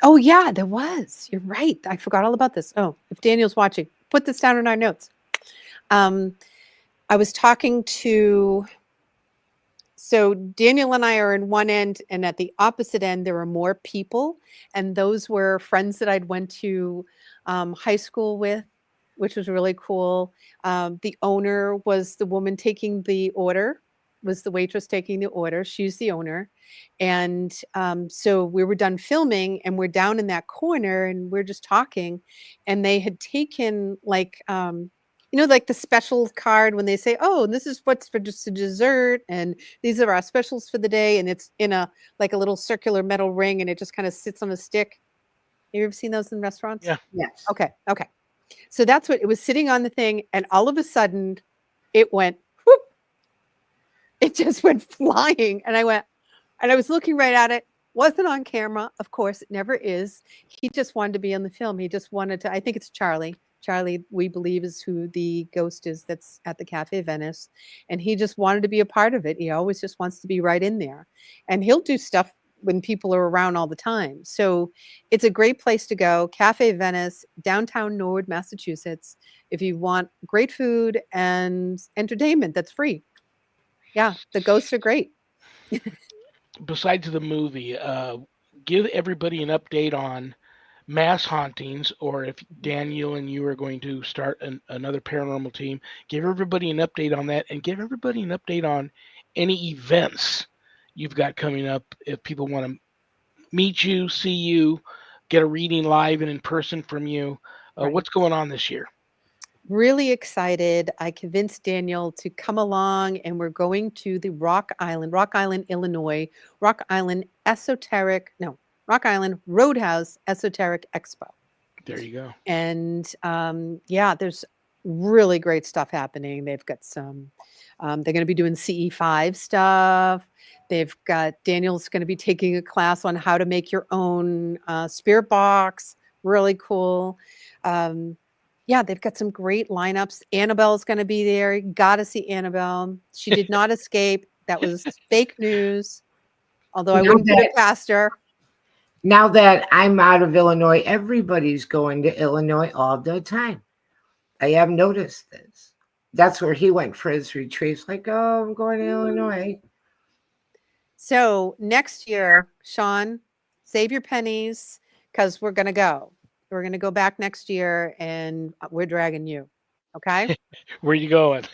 Oh yeah, there was. You're right. I forgot all about this. Oh, if Daniel's watching, put this down in our notes. I was talking so Daniel and I are in one end, and at the opposite end, there are more people. And those were friends that I'd went to high school with, which was really cool. The owner was the woman taking the order, was the waitress taking the order. She's the owner. And so we were done filming, and we're down in that corner, and we're just talking. And they had taken like the special card when they say, "Oh, this is what's for just a dessert, and these are our specials for the day," and it's in a little circular metal ring, and it just kind of sits on a stick. Have you ever seen those in restaurants? Yeah. Yes. Okay. So that's what it was, sitting on the thing, and all of a sudden, it went whoop. It just went flying, and I was looking right at it. Wasn't on camera, of course, it never is. He just wanted to be on the film. He just wanted to. I think it's Charlie. Charlie, we believe, is who the ghost is that's at the Cafe Venice. And he just wanted to be a part of it. He always just wants to be right in there. And he'll do stuff when people are around all the time. So it's a great place to go. Cafe Venice, downtown Norwood, Massachusetts, if you want great food and entertainment that's free. Yeah, the ghosts are great. Besides the movie, give everybody an update on mass hauntings, or if Daniel and you are going to start another paranormal team, give everybody an update on that, and give everybody an update on any events you've got coming up. If people want to meet you, see you, get a reading live and in person from you, what's going on this year? Really excited. I convinced Daniel to come along, and we're going to the Rock Island, Illinois, Rock Island Roadhouse Esoteric Expo. There you go. And there's really great stuff happening. They've got some, they're going to be doing CE5 stuff. They've got, Daniel's going to be taking a class on how to make your own spirit box. Really cool. They've got some great lineups. Annabelle's going to be there. You got to see Annabelle. She did not escape. That was fake news. Although I wouldn't put it past her. Now that I'm out of Illinois, everybody's going to Illinois all the time. I have noticed this. That's where he went for his retreats. Like, oh, I'm going to Illinois. So next year, Shawn, save your pennies, because we're going to go. We're going to go back next year, and we're dragging you. Okay? Where are you going?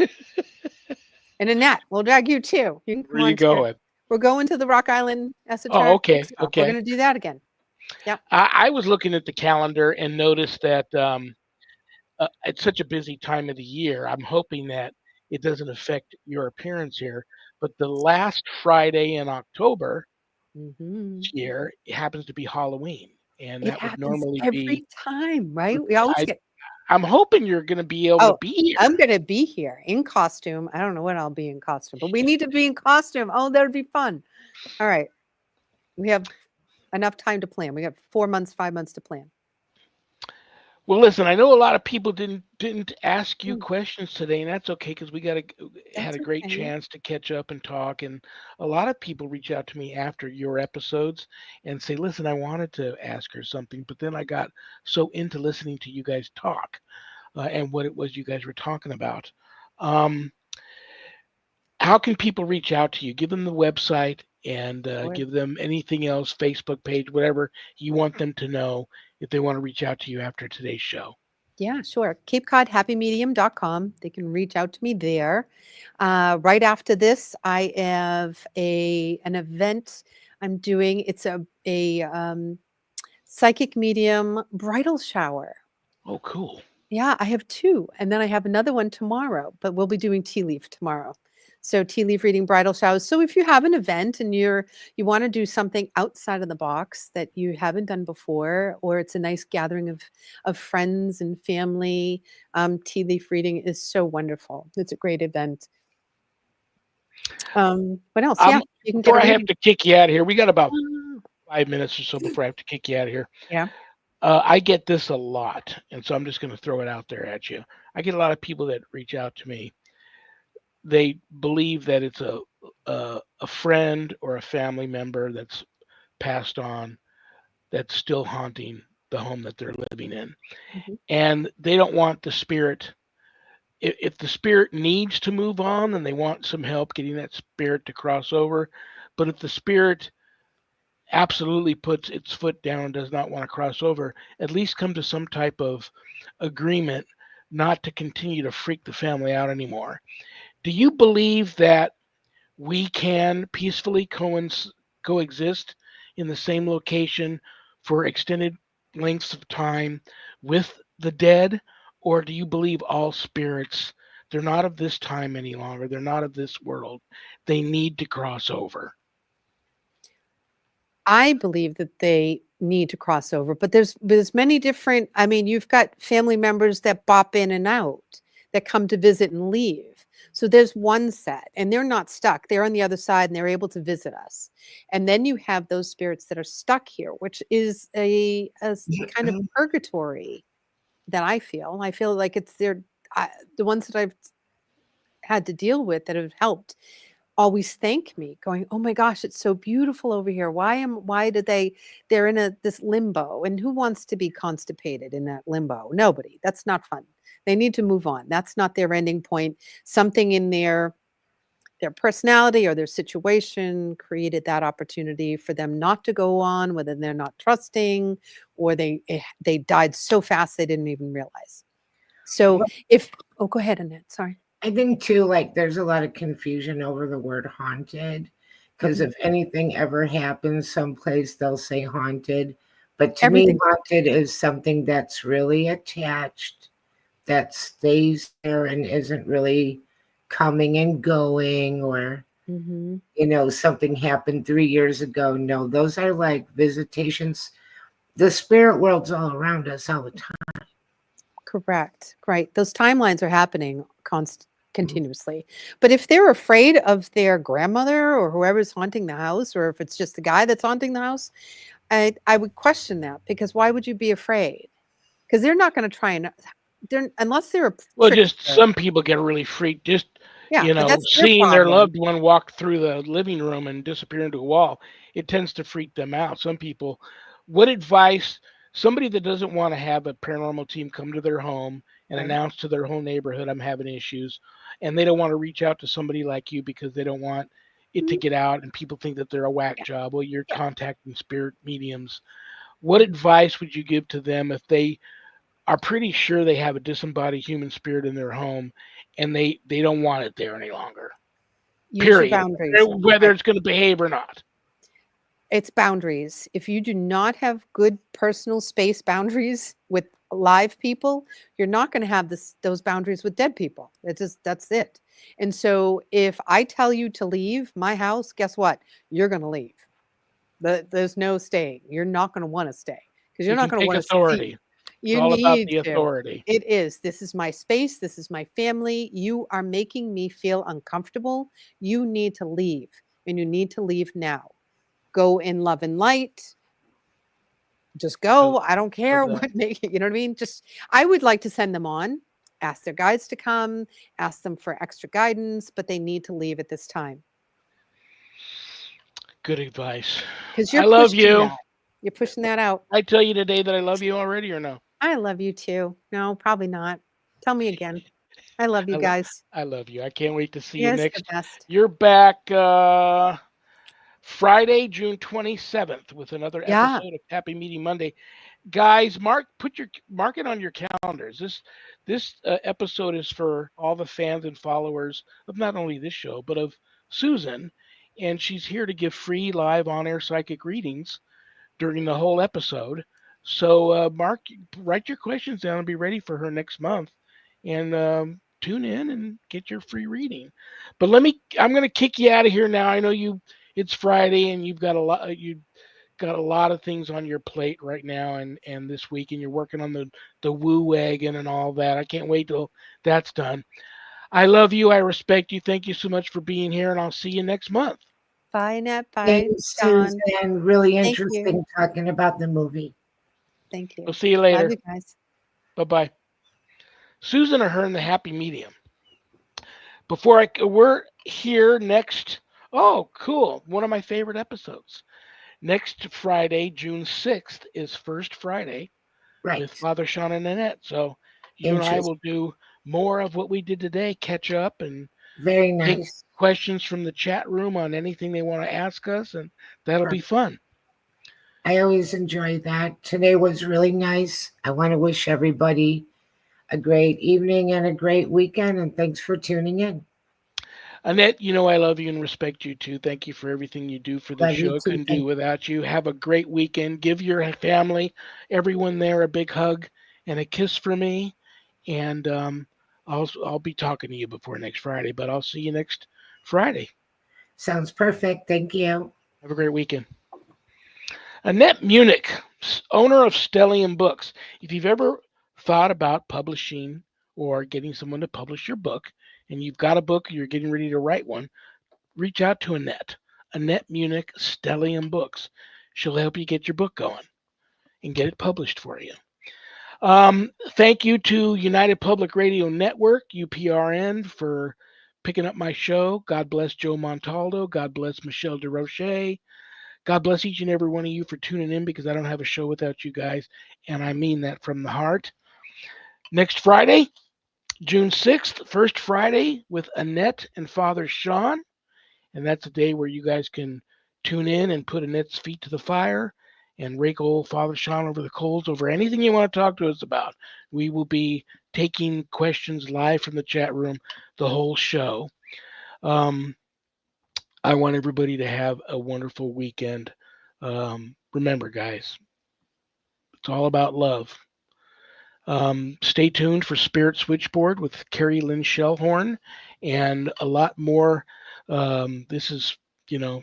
And Annette, we'll drag you too. You can come. Where are you going? We're going to the Rock Island Esoteric. Oh, okay. Expo. Okay. We're going to do that again. Yeah. I was looking at the calendar and noticed that it's such a busy time of the year. I'm hoping that it doesn't affect your appearance here. But the last Friday in October this year, it happens to be Halloween. And that would normally every be time, right? We always get. I'm hoping you're going to be able to be here. I'm going to be here in costume. I don't know when I'll be in costume, but we need to be in costume. Oh, that would be fun. All right. We have enough time to plan. We got 4 months, 5 months to plan. Well, listen, I know a lot of people didn't ask you Mm, questions today, and that's okay because we had that's a great okay. chance to catch up and talk. And a lot of people reach out to me after your episodes and say, "Listen, I wanted to ask her something, but then I got so into listening to you guys talk and what it was you guys were talking about." Um, how can people reach out to you? Give them the website and Sure. give them anything else, Facebook page, whatever you want them to know if they want to reach out to you after today's show. Yeah, sure. CapeCodHappyMedium.com. They can reach out to me there. Right after this, I have an event I'm doing. It's a psychic medium bridal shower. Oh, cool. Yeah, I have 2, and then I have another one tomorrow, but we'll be doing tea leaf tomorrow. So tea leaf reading bridal showers. So if you have an event and you want to do something outside of the box that you haven't done before, or it's a nice gathering of friends and family, tea leaf reading is so wonderful. It's a great event. What else? Yeah, you can get Before a I have reading. to kick you out of here, we got about Ah, 5 minutes or so before I have to kick you out of here. yeah. I get this a lot, and so I'm just going to throw it out there at you. I get a lot of people that reach out to me. They believe that it's a friend or a family member that's passed on that's still haunting the home that they're living in, Mhm. and they don't want the spirit. If the spirit needs to move on, then they want some help getting that spirit to cross over. But if the spirit absolutely puts its foot down and does not want to cross over, at least come to some type of agreement not to continue to freak the family out anymore. Do you believe that we can peacefully coexist in the same location for extended lengths of time with the dead? Or do you believe all spirits, they're not of this time any longer, they're not of this world, they need to cross over? I believe that they need to cross over, but there's many different. I mean, you've got family members that bop in and out, that come to visit and leave. So there's one set, and they're not stuck. They're on the other side, and they're able to visit us. And then you have those spirits that are stuck here, which is kind of purgatory that I feel. I feel like it's the ones that I've had to deal with that have helped always thank me going, "Oh my gosh, it's so beautiful over here. Why did they're in this limbo, and who wants to be constipated in that limbo? Nobody. That's not fun. They need to move on. That's not their ending point. Something in their personality or their situation created that opportunity for them not to go on, whether they're not trusting or they died so fast they didn't even realize." So Well, if oh, go ahead, Annette. Sorry. I think too, like there's a lot of confusion over the word haunted. Because Mhm. if anything ever happens someplace, they'll say haunted. But to me, Everything. haunted is something that's really attached, that stays there and isn't really coming and going, or Mhm. something happened 3 years ago. No, those are like visitations. The spirit world's all around us all the time. Correct. Right. Those timelines are happening continuously. But if they're afraid of their grandmother or whoever's haunting the house, or if it's just the guy that's haunting the house, I would question that, because why would you be afraid? Because they're not going to try and they're unless they're a Well, just trickster. some people get really freaked just, Yeah, but that's their seeing their problem. loved one walk through the living room and disappear into a wall. It tends to freak them out. Some people, what advice, somebody that doesn't want to have a paranormal team come to their home and Right. announce to their whole neighborhood, I'm having issues, and they don't want to reach out to somebody like you because they don't want it to Mhm. get out and people think that they're a whack Yeah. job. Well, you're Yeah. contacting spirit mediums. What advice would you give to them if they are pretty sure they have a disembodied human spirit in their home and they don't want it there any longer? Use your Period. boundaries. Whether Right. it's going to behave or not. It's boundaries. If you do not have good personal space boundaries with live people, you're not going to have those boundaries with dead people. That's it. And so if I tell you to leave my house, guess what? You're going to leave. There's no staying. You're not going to want to stay because you're You not can going to take want to see. authority. It's You all about need the to. authority. It is. This is my space. This is my family. You are making me feel uncomfortable. You need to leave, and you need to leave now. Go in love and light. Just I go. I don't care love that. what make it, you know what I mean? Just I would like to send them on, ask their guides to come, ask them for extra guidance, but they need to leave at this time Good advice. because I you're love pushing you. that. You're pushing that out. I tell you today that I love you already or no? I love you too. No, probably not. Tell me again. I love I, you lo- guys. I love you. I can't wait to see you Yes, the next. best. You're back Friday, June 27th with another Yeah. episode of Happy Meeting Monday. Guys, mark it on your calendars. This episode is for all the fans and followers of not only this show but of Susan, and she's here to give free live on-air psychic readings during the whole episode. So write your questions down and be ready for her next month, and tune in and get your free reading. But I'm going to kick you out of here now. I know you. It's Friday and you've got a lot. You got a lot of things on your plate right now and this week, and you're working on the woo wagon and all that. I can't wait till that's done. I love you. I respect you. Thank you so much for being here, and I'll see you next month. Bye, Annette. Bye, Thanks, Shawn. Susan. Really Thank you. interesting talking about the movie. Thank We'll you. see you Love later. you guys. Bye bye. Susan Ahearn, the Happy Medium. We're here next. Oh, cool! One of my favorite episodes. Next Friday, June 6th, is First Friday Right. with Father Shawn and Annette. So you and I Interesting. will do more of what we did today, catch up and Very take nice. questions from the chat room on anything they want to ask us, and that'll be fun. I always enjoy that. Today was really nice. I want to wish everybody a great evening and a great weekend, and thanks for tuning in. Annette, you know I love you and respect you too. Thank you for everything you do for this Love you show. I too. couldn't do Thank without you. Have a great weekend. Give your family, everyone there, a big hug and a kiss for me. And I'll be talking to you before next Friday, but I'll see you next Friday. Sounds perfect. Thank you. Have a great weekend. Annette Munich, owner of Stellium Books. If you've ever thought about publishing or getting someone to publish your book, and you've got a book, you're getting ready to write one, reach out to Annette. Annette Munich, Stellium Books. She'll help you get your book going and get it published for you. Thank you to United Public Radio Network, UPRN, for picking up my show. God bless Joe Montaldo. God bless Michelle DeRoche. God bless each and every one of you for tuning in because I don't have a show without you guys, and I mean that from the heart. Next Friday, June 6th, First Friday with Annette and Father Shawn. And that's a day where you guys can tune in and put Annette's feet to the fire and rake old Father Shawn over the coals over anything you want to talk to us about. We will be taking questions live from the chat room the whole show. I want everybody to have a wonderful weekend. Remember, guys, it's all about love. Stay tuned for Spirit Switchboard with Carrie Lynn Shellhorn and a lot more. This is, you know,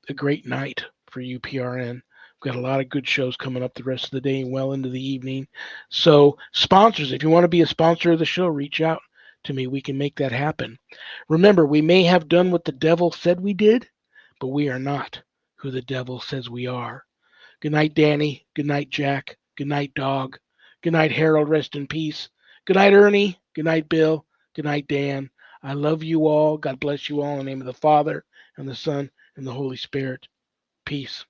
a great night for UPRN. We've got a lot of good shows coming up the rest of the day and well into the evening. So, sponsors, if you want to be a sponsor of the show, reach out to me. We can make that happen. Remember, we may have done what the devil said we did, but we are not who the devil says we are. Good night, Danny. Good night, Jack. Good night, Dog. Good night, Harold. Rest in peace. Good night, Ernie. Good night, Bill. Good night, Dan. I love you all. God bless you all in the name of the Father and the Son and the Holy Spirit. Peace.